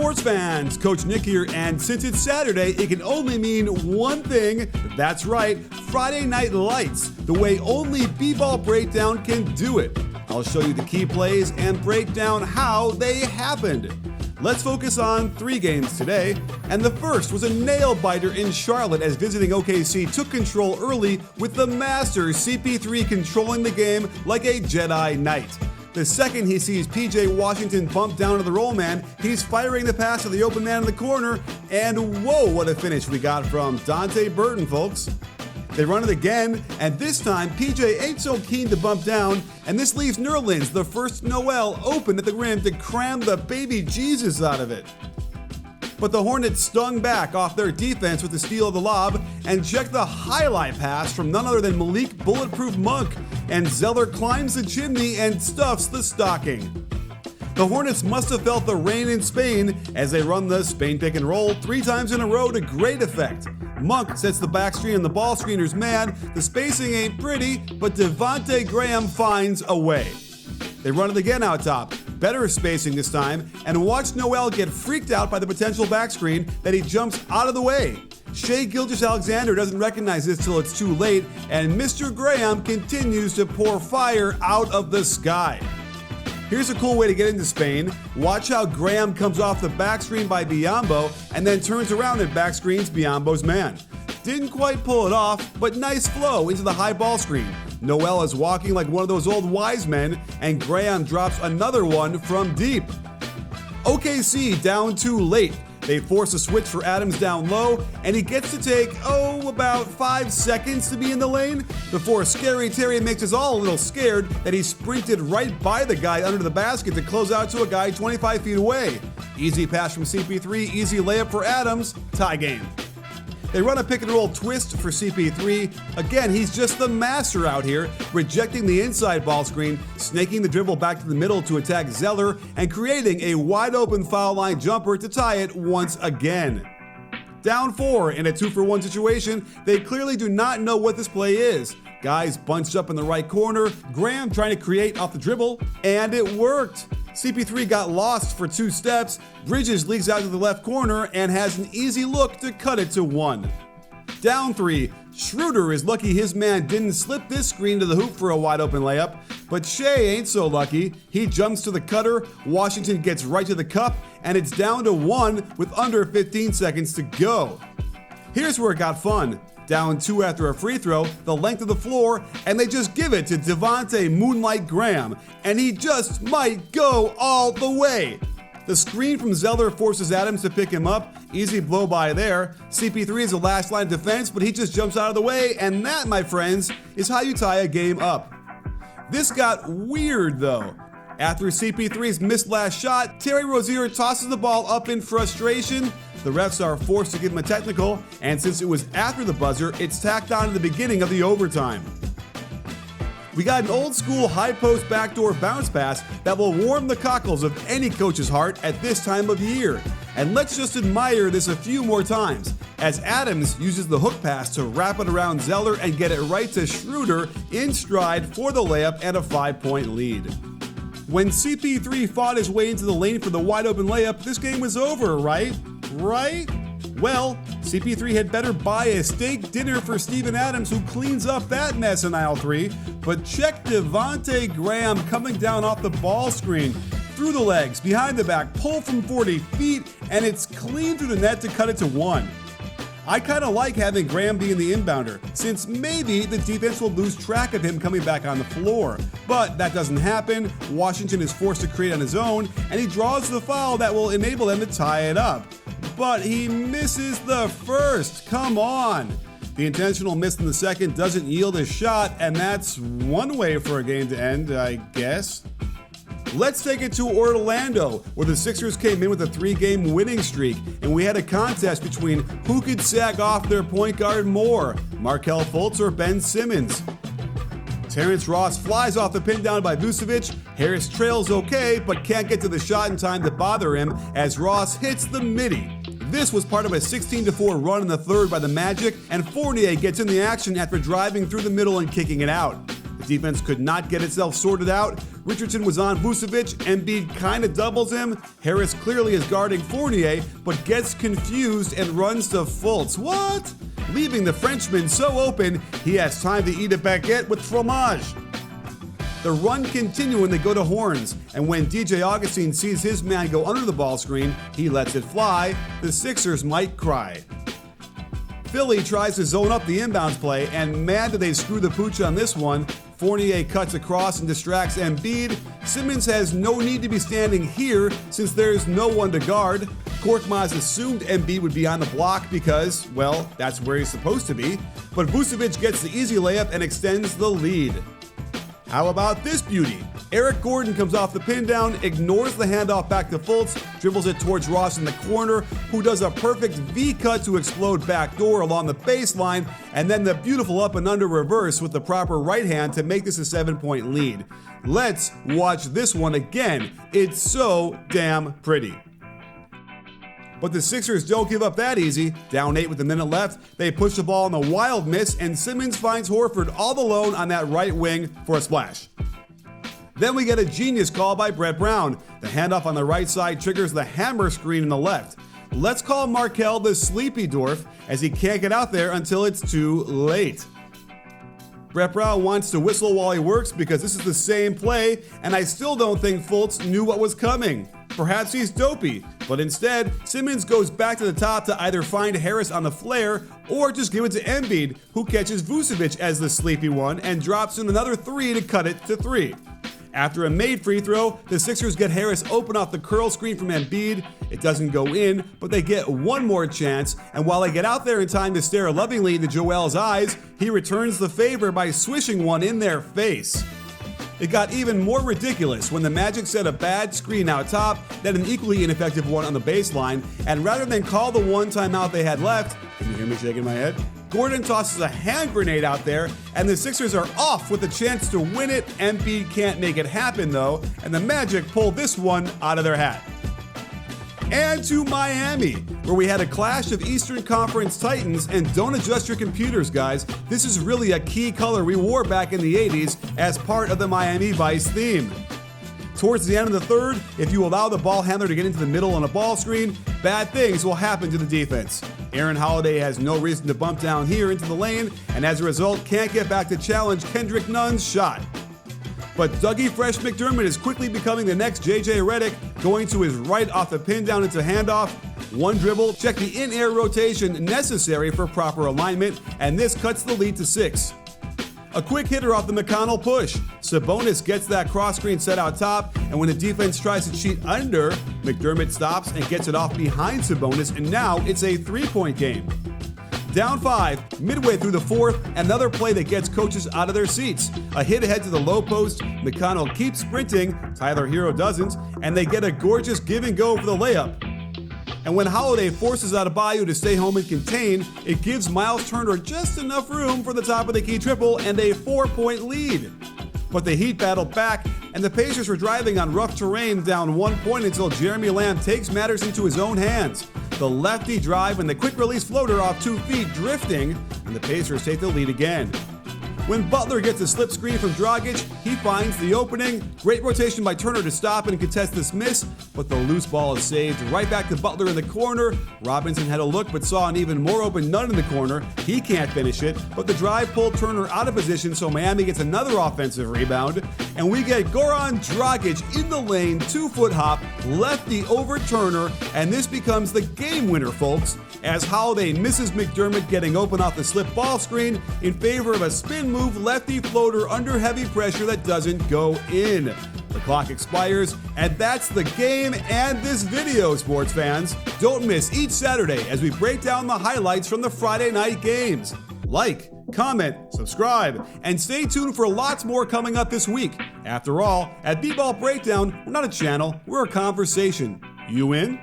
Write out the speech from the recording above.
Sports fans, Coach Nick here, and since it's Saturday, it can only mean one thing. That's right, Friday Night Lights, the way only B-Ball Breakdown can do it. I'll show you the key plays and break down how they happened. Let's focus on 3 games today, and the first was a nail-biter in Charlotte as visiting OKC took control early with the master CP3 controlling the game like a Jedi Knight. The second he sees PJ Washington bump down to the roll man, he's firing the pass to the open man in the corner, and whoa, what a finish we got from Dante Burton, folks. They run it again, and this time PJ ain't so keen to bump down, and this leaves Nerlens, the first Noel, open at the rim to cram the baby Jesus out of it. But the Hornets stung back off their defense with the steal of the lob, and check the highlight pass from none other than Malik Bulletproof Monk, and Zeller climbs the chimney and stuffs the stocking. The Hornets must have felt the rain in Spain as they run the Spain pick and roll 3 times in a row to great effect. Monk sets the back screen and the ball screener's mad. The spacing ain't pretty, but Devontae Graham finds a way. They run it again out top. Better spacing this time, and watch Noel get freaked out by the potential back screen that he jumps out of the way. Shai Gilgeous-Alexander doesn't recognize this till it's too late, and Mr. Graham continues to pour fire out of the sky. Here's a cool way to get into Spain. Watch how Graham comes off the back screen by Biyombo and then turns around and back screens Biyombo's man. Didn't quite pull it off, but nice flow into the high ball screen. Noel is walking like one of those old wise men, and Graham drops another one from deep. OKC down too late. They force a switch for Adams down low, and he gets to take, about 5 seconds to be in the lane before Scary Terry makes us all a little scared that he sprinted right by the guy under the basket to close out to a guy 25 feet away. Easy pass from CP3, easy layup for Adams, tie game. They run a pick and roll twist for CP3. Again, he's just the master out here, rejecting the inside ball screen, snaking the dribble back to the middle to attack Zeller, and creating a wide open foul line jumper to tie it once again. Down 4 in a 2-for-1 situation, they clearly do not know what this play is. Guys bunched up in the right corner, Graham trying to create off the dribble, and it worked. CP3 got lost for 2 steps, Bridges leaks out to the left corner and has an easy look to cut it to 1. Down 3, Schroeder is lucky his man didn't slip this screen to the hoop for a wide open layup, but Shai ain't so lucky. He jumps to the cutter, Washington gets right to the cup, and it's down to 1 with under 15 seconds to go. Here's where it got fun. Down 2 after a free throw, the length of the floor, and they just give it to Devontae Moonlight Graham, and he just might go all the way. The screen from Zeller forces Adams to pick him up, easy blow by there. CP3 is the last line of defense, but he just jumps out of the way, and that, my friends, is how you tie a game up. This got weird though. After CP3's missed last shot, Terry Rozier tosses the ball up in frustration. The refs are forced to give him a technical, and since it was after the buzzer, it's tacked on to the beginning of the overtime. We got an old school high post backdoor bounce pass that will warm the cockles of any coach's heart at this time of year. And let's just admire this a few more times, as Adams uses the hook pass to wrap it around Zeller and get it right to Schroeder in stride for the layup and a 5-point lead. When CP3 fought his way into the lane for the wide open layup, this game was over, right? Well, CP3 had better buy a steak dinner for Steven Adams, who cleans up that mess in aisle 3. But check Devontae Graham coming down off the ball screen, through the legs, behind the back, pull from 40 feet, and it's clean through the net to cut it to 1. I kind of like having Graham being the inbounder, since maybe the defense will lose track of him coming back on the floor. But that doesn't happen. Washington is forced to create on his own, and he draws the foul that will enable them to tie it up. But he misses the first. Come on. The intentional miss in the second doesn't yield a shot, and that's one way for a game to end, I guess. Let's take it to Orlando, where the Sixers came in with a 3-game winning streak, and we had a contest between who could sag off their point guard more, Markelle Fultz or Ben Simmons. Terrence Ross flies off the pin down by Vucevic. Harris trails okay, but can't get to the shot in time to bother him as Ross hits the midi. This was part of a 16-4 run in the third by the Magic, and Fournier gets in the action after driving through the middle and kicking it out. The Defense could not get itself sorted out. Richardson was on Vucevic. Embiid kind of doubles him. Harris clearly is guarding Fournier, but gets confused and runs to Fultz. What? Leaving the Frenchman so open, he has time to eat a baguette with fromage. The run continues when they go to horns, and when DJ Augustine sees his man go under the ball screen, he lets it fly. The Sixers might cry. Philly tries to zone up the inbounds play, and man did they screw the pooch on this one. Fournier cuts across and distracts Embiid. Simmons has no need to be standing here since there's no one to guard. Korkmaz assumed Embiid would be on the block because, well, that's where he's supposed to be. But Vucevic gets the easy layup and extends the lead. How about this beauty? Eric Gordon comes off the pin down, ignores the handoff back to Fultz, dribbles it towards Ross in the corner, who does a perfect V-cut to explode backdoor along the baseline, and then the beautiful up and under reverse with the proper right hand to make this a 7-point lead. Let's watch this one again. It's so damn pretty. But the Sixers don't give up that easy. Down 8 with a minute left, they push the ball on the wild miss, and Simmons finds Horford all alone on that right wing for a splash. Then we get a genius call by Brett Brown. The handoff on the right side triggers the hammer screen on the left. Let's call Markelle the sleepy dwarf, as he can't get out there until it's too late. Brett Brown wants to whistle while he works because this is the same play, and I still don't think Fultz knew what was coming. Perhaps he's dopey, but instead, Simmons goes back to the top to either find Harris on the flare or just give it to Embiid, who catches Vucevic as the sleepy one and drops in another 3 to cut it to 3. After a made free throw, the Sixers get Harris open off the curl screen from Embiid. It doesn't go in, but they get one more chance, and while they get out there in time to stare lovingly into Joel's eyes, he returns the favor by swishing one in their face. It got even more ridiculous when the Magic set a bad screen out top, then an equally ineffective one on the baseline, and rather than call the one timeout they had left, can you hear me shaking my head? Gordon tosses a hand grenade out there, and the Sixers are off with a chance to win it. Embiid can't make it happen though, and the Magic pull this one out of their hat. And to Miami, where we had a clash of Eastern Conference Titans, and don't adjust your computers, guys. This is really a key color we wore back in the 80s as part of the Miami Vice theme. Towards the end of the third, if you allow the ball handler to get into the middle on a ball screen, bad things will happen to the defense. Aaron Holiday has no reason to bump down here into the lane, and as a result can't get back to challenge Kendrick Nunn's shot. But Dougie Fresh McDermott is quickly becoming the next JJ Redick, going to his right off the pin down into handoff. One dribble, check the in-air rotation necessary for proper alignment, and this cuts the lead to 6. A quick hitter off the McConnell push. Sabonis gets that cross screen set out top, and when the defense tries to cheat under, McDermott stops and gets it off behind Sabonis, and now it's a 3-point game. Down 5, midway through the fourth, another play that gets coaches out of their seats. A hit ahead to the low post, McConnell keeps sprinting, Tyler Hero doesn't, and they get a gorgeous give and go for the layup. And when Holiday forces Adebayo to stay home and contain, it gives Miles Turner just enough room for the top of the key triple and a 4-point lead. But the Heat battled back, and the Pacers were driving on rough terrain down 1 point until Jeremy Lamb takes matters into his own hands. The lefty drive and the quick release floater off 2 feet drifting, and the Pacers take the lead again. When Butler gets a slip screen from Dragic, he finds the opening. Great rotation by Turner to stop and contest this miss, but the loose ball is saved right back to Butler in the corner. Robinson had a look but saw an even more open Nunn in the corner. He can't finish it, but the drive pulled Turner out of position, so Miami gets another offensive rebound. And we get Goran Dragic in the lane, 2-foot hop, lefty over Turner, and this becomes the game winner, folks, as Holiday misses McDermott getting open off the slip ball screen in favor of a spin move lefty floater under heavy pressure that doesn't go in. The clock expires, and that's the game and this video, sports fans. Don't miss each Saturday as we break down the highlights from the Friday night games. Like, comment, subscribe, and stay tuned for lots more coming up this week. After all, at B-Ball Breakdown, we're not a channel, we're a conversation. You in?